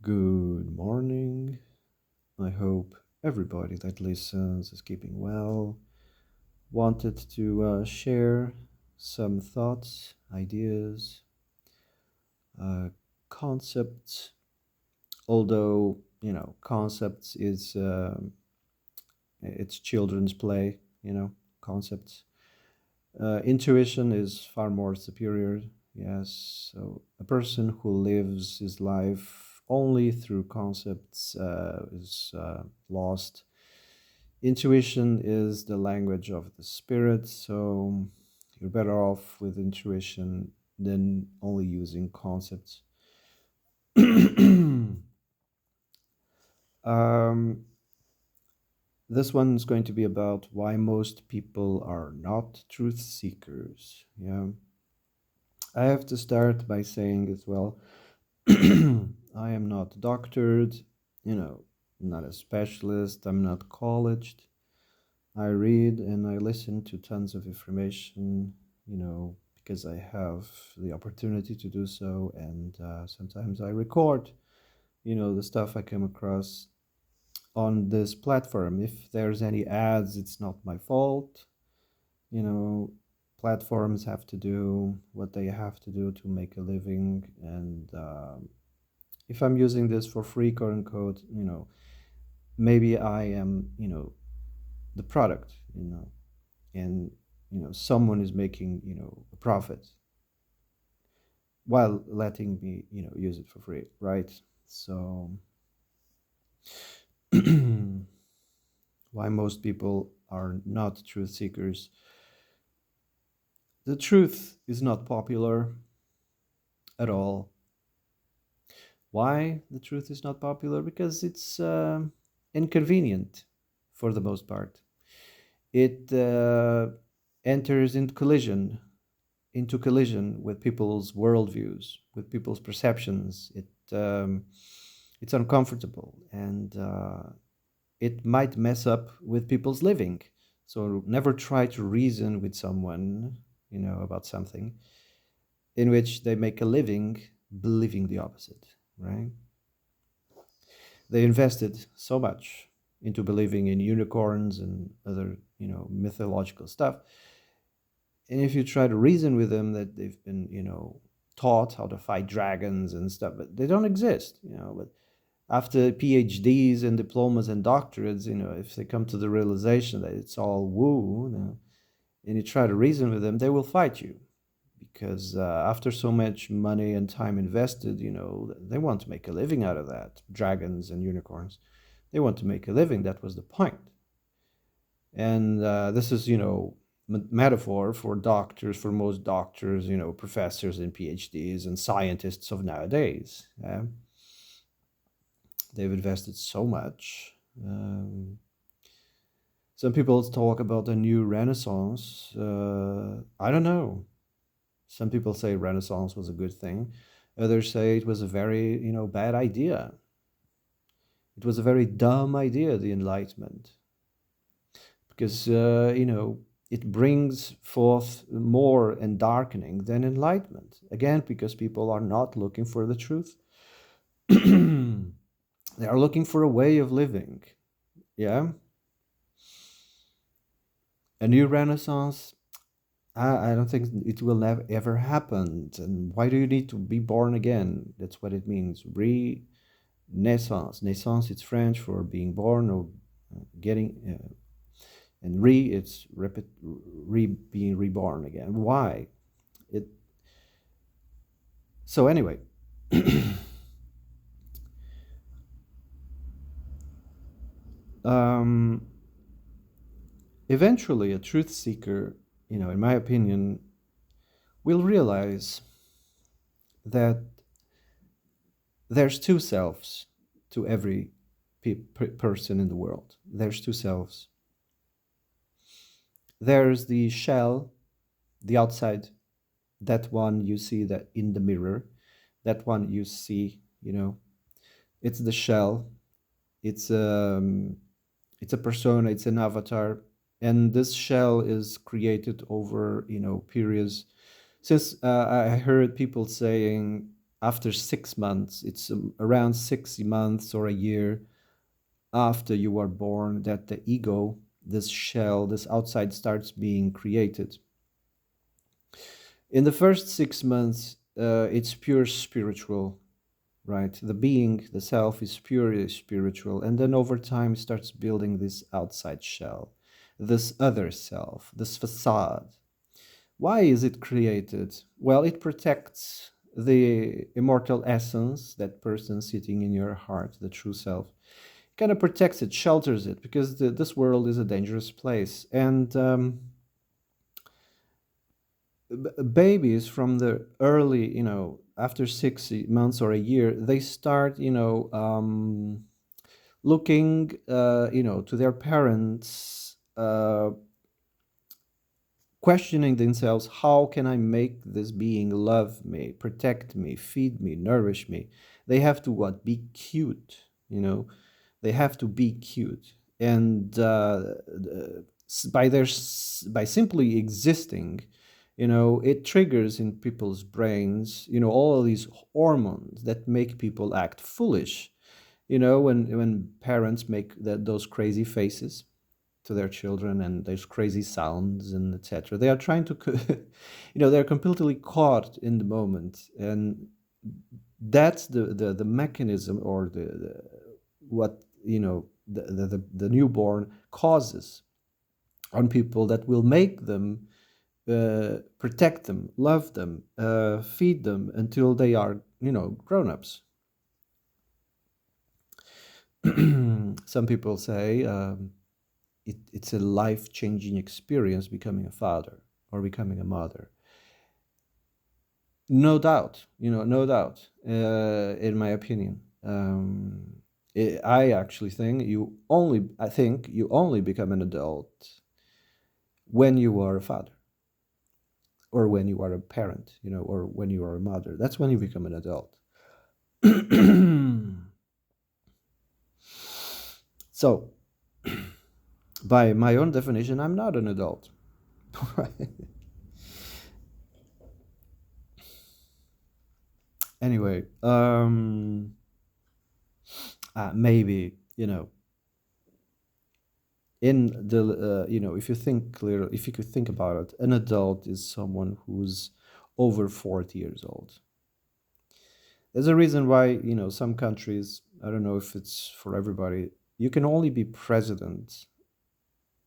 Good morning. I hope everybody that listens is keeping well. Wanted to share some thoughts, ideas, uh, concepts. Although concepts is it's children's play. Concepts. Intuition is far more superior. Yes, so a person who lives his life only through concepts is lost. Intuition is the language of the spirit, so you're better off with intuition than only using concepts. um, this one's going to be about why most people are not truth seekers. Yeah. I have to start by saying as well, I am not doctored, you know, not a specialist, I'm not colleged. I read and I listen to tons of information, because I have the opportunity to do so, and sometimes I record, the stuff I come across on this platform. If there's any ads, it's not my fault. you know Platforms have to do what they have to do to make a living, and if I'm using this for free, quote unquote, maybe I am, the product, and someone is making, a profit while letting me, use it for free, right? So why most people are not truth seekers? The truth is not popular at all. Why the truth is not popular? Because it's inconvenient for the most part. It enters into collision with people's worldviews, with people's perceptions. It's uncomfortable, and it might mess up with people's living. So never try to reason with someone, about something in which they make a living believing the opposite, right? They invested so much into believing in unicorns and other, mythological stuff. And if you try to reason with them that they've been, taught how to fight dragons and stuff, but they don't exist, but after PhDs and diplomas and doctorates, if they come to the realization that it's all woo, and you try to reason with them, they will fight you because after so much money and time invested, they want to make a living out of that. Dragons and unicorns, they want to make a living. That was the point. And this is, metaphor for doctors, for most doctors, professors and PhDs and scientists of nowadays. They've invested so much. Some people talk about a new renaissance. I don't know. Some people say renaissance was a good thing. Others say it was a very, bad idea. It was a very dumb idea, the Enlightenment, because, it brings forth more and darkening than enlightenment. Again, because people are not looking for the truth. They are looking for a way of living. Yeah. A new renaissance, I don't think it will never ever happen. And why do you need to be born again? That's what it means. Renaissance. Naissance, it's French for being born or getting, and it's being reborn again. Why? It. So anyway, um, eventually, a truth seeker, in my opinion, will realize that there's two selves to every person in the world. There's two selves. There's the shell, the outside, that one you see that in the mirror, that one you see, it's the shell. It's a persona, it's an avatar, and this shell is created over, periods. Since I heard people saying, after 6 months. It's around 6 months or a year after you are born that the ego, this shell, this outside, starts being created. In the first 6 months, it's pure spiritual, right? The being, the self, is purely spiritual. And then over time, it starts building this outside shell, this other self, this facade. Why is it created? Well, it protects the immortal essence, that person sitting in your heart, the true self. It kind of protects it, shelters it, because this world is a dangerous place. And babies from the early, after 6 months or a year, they start, looking, to their parents, questioning themselves, how can I make this being love me, protect me, feed me, nourish me? They have to what? Be cute, They have to be cute. And by simply existing, it triggers in people's brains, all of these hormones that make people act foolish. When parents make those crazy faces to their children, and those crazy sounds and etc. They are trying to, they're completely caught in the moment, and that's the mechanism, or the what the newborn causes on people, that will make them protect them, love them, feed them until they are grown-ups. Some people say it's a life-changing experience becoming a father or becoming a mother. No doubt, no doubt, in my opinion. I actually think you only become an adult when you are a father, or when you are a parent, or when you are a mother. That's when you become an adult. So, by my own definition, I'm not an adult. Anyway, maybe, in the if you think clearly, if you could think about it, an adult is someone who's over 40 years old. There's a reason why, some countries, I don't know if it's for everybody, you can only be president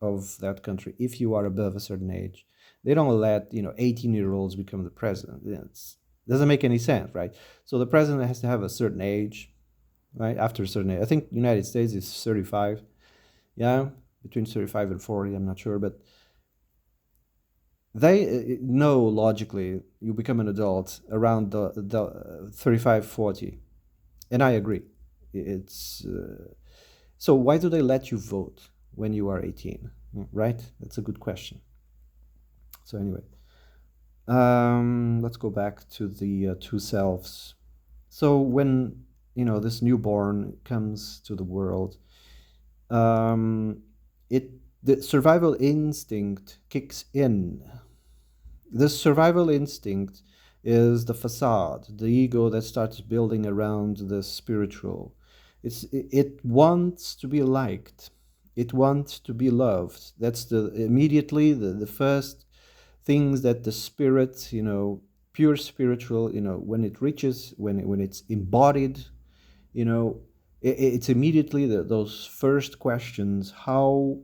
of that country if you are above a certain age. They don't let 18-year-olds become the president. It doesn't make any sense, right? So the president has to have a certain age, right? After a certain age, I think United States is 35. Yeah, between 35 and 40. I'm not sure, but they know logically you become an adult around the 35, 40, and I agree. It's so why do they let you vote when you are 18? Right? That's a good question. So anyway, let's go back to the two selves. So when this newborn comes to the world, it the survival instinct kicks in. This survival instinct is the facade, the ego that starts building around the spiritual. It wants to be liked. It wants to be loved. That's immediately the first things that the spirit, pure spiritual, when it reaches, when it's embodied, it's immediately those first questions: how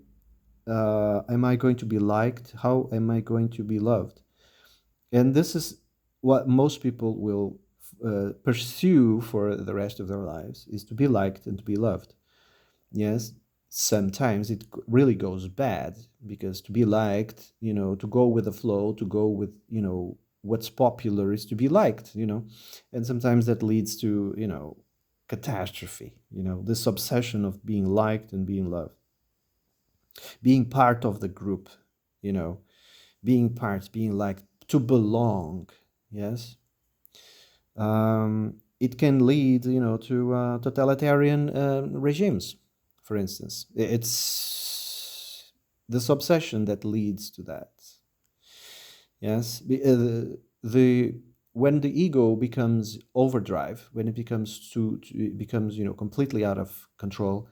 am I going to be liked? How am I going to be loved? And this is what most people will pursue for the rest of their lives, is to be liked and to be loved. Yes, sometimes it really goes bad, because to be liked, to go with the flow, to go with, what's popular is to be liked, and sometimes that leads to, catastrophe, this obsession of being liked and being loved, being part of the group, being liked, to belong. Yes. It can lead, to totalitarian regimes, for instance. It's this obsession that leads to that. Yes. The when the ego becomes overdrive, when it becomes it becomes, completely out of control,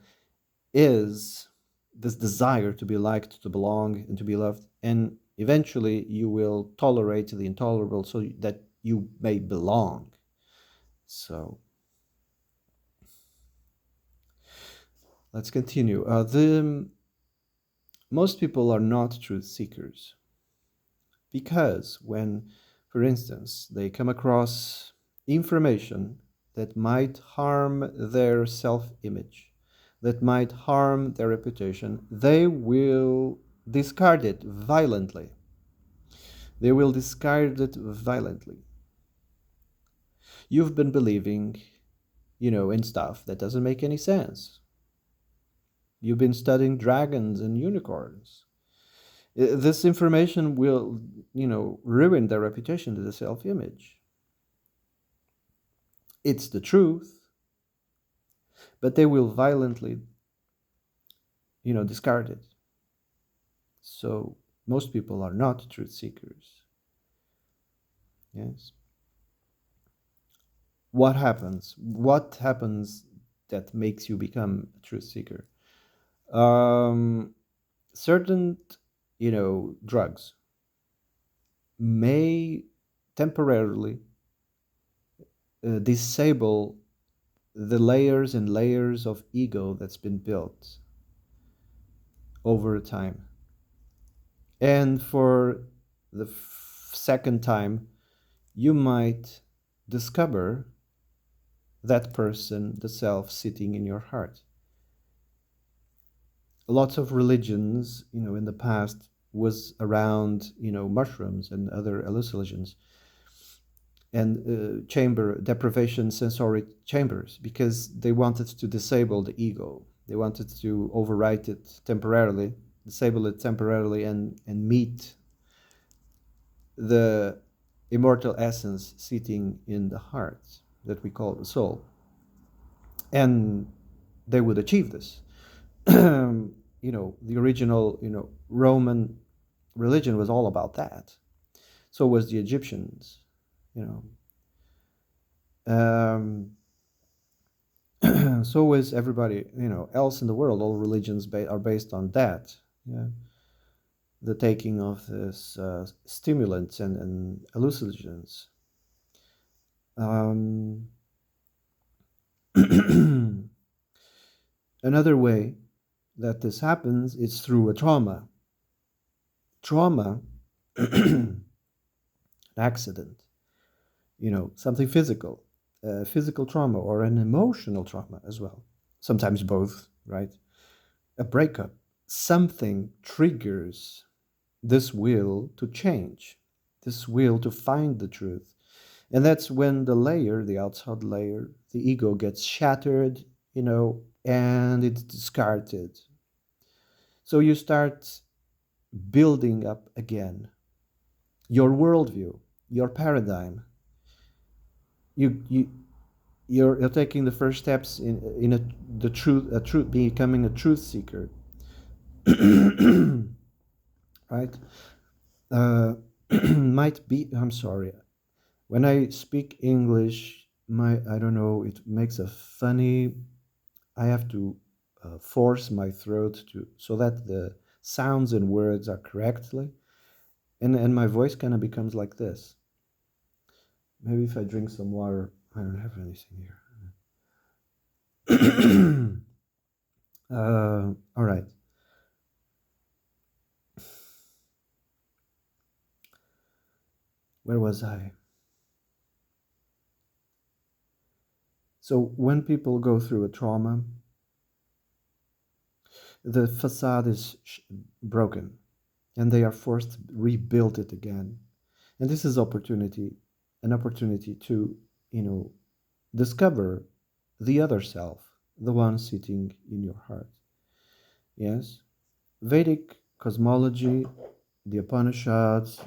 is this desire to be liked, to belong, and to be loved. And eventually you will tolerate the intolerable so that you may belong. So let's continue. The Most people are not truth seekers because when, for instance, they come across information that might harm their self-image, that might harm their reputation, they will discard it violently. They will discard it violently. You've been believing, in stuff that doesn't make any sense. You've been studying dragons and unicorns. This information will, ruin their reputation to the self-image. It's the truth, but they will violently, discard it. So most people are not truth seekers. Yes. What happens? What happens that makes you become a truth seeker? Um, Certain, drugs may temporarily disable the layers and layers of ego that's been built over time. And for the second time, you might discover that person, the self, sitting in your heart. Lots of religions, in the past was around, mushrooms and other hallucinogens and chamber deprivation sensory chambers, because they wanted to disable the ego. They wanted to overwrite it temporarily, disable it temporarily, and meet the immortal essence sitting in the heart that we call the soul. And they would achieve this. The original, Roman religion was all about that. So was the Egyptians, you know. So is everybody, else in the world. All religions are based on that. Yeah. The taking of this stimulants and hallucinogens. Um, Another way that this happens is through a trauma. Trauma, an accident, something physical, physical trauma or an emotional trauma as well. Sometimes both, right? A breakup, something triggers this will to change, this will to find the truth. And that's when the layer, the outside layer, the ego gets shattered, and it's discarded. So you start building up again your worldview, your paradigm. You're taking the first steps in a truth, becoming a truth seeker, right? Uh, might be. I'm sorry. When I speak English, I don't know. It makes a funny. I have to force my throat to so that the sounds and words are correctly, and my voice kind of becomes like this. Maybe if I drink some water. I don't have anything here. All right. Where was I? So when people go through a trauma, the facade is broken, and they are forced to rebuild it again. And this is an opportunity to, discover the other self, the one sitting in your heart. Yes, Vedic cosmology, the Upanishads,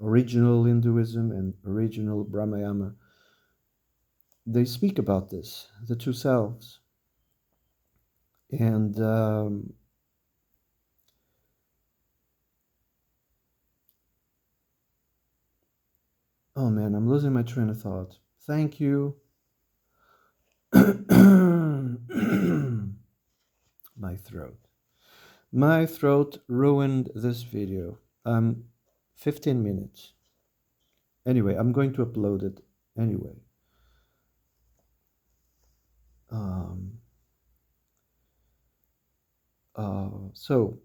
original Hinduism and original Brahmayana, they speak about this, the two selves. And Oh man, I'm losing my train of thought. Thank you. My throat. My throat ruined this video. 15 minutes. Anyway, I'm going to upload it anyway. Um, so,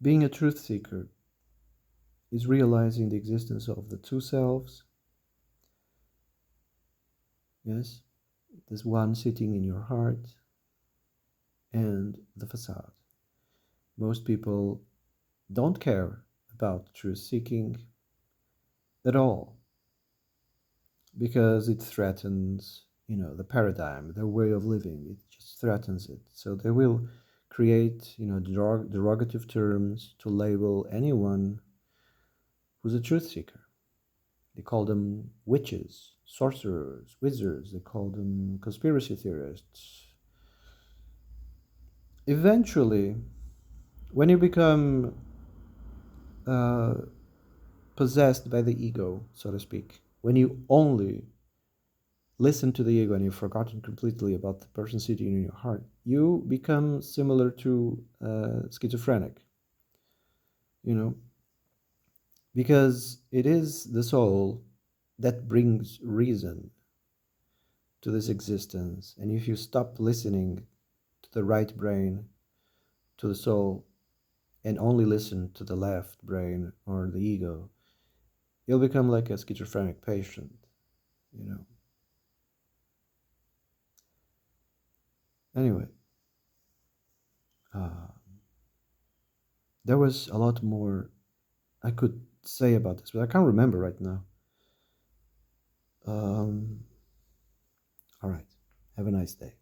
being a truth seeker is realizing the existence of the two selves. Yes, there's one sitting in your heart and the facade. Most people don't care about truth seeking at all because it threatens, the paradigm, their way of living. It just threatens it. So they will create, derogative terms to label anyone who's a truth seeker. They call them witches, sorcerers, wizards. They call them conspiracy theorists. Eventually, when you become uh, possessed by the ego, so to speak, when you only listen to the ego and you've forgotten completely about the person sitting in your heart, you become similar to schizophrenic, you know, because it is the soul that brings reason to this existence. And if you stop listening to the right brain, to the soul, and only listen to the left brain or the ego, you'll become like a schizophrenic patient, you know. Anyway, uh, there was a lot more I could say about this, but I can't remember right now. Um, all right. Have a nice day.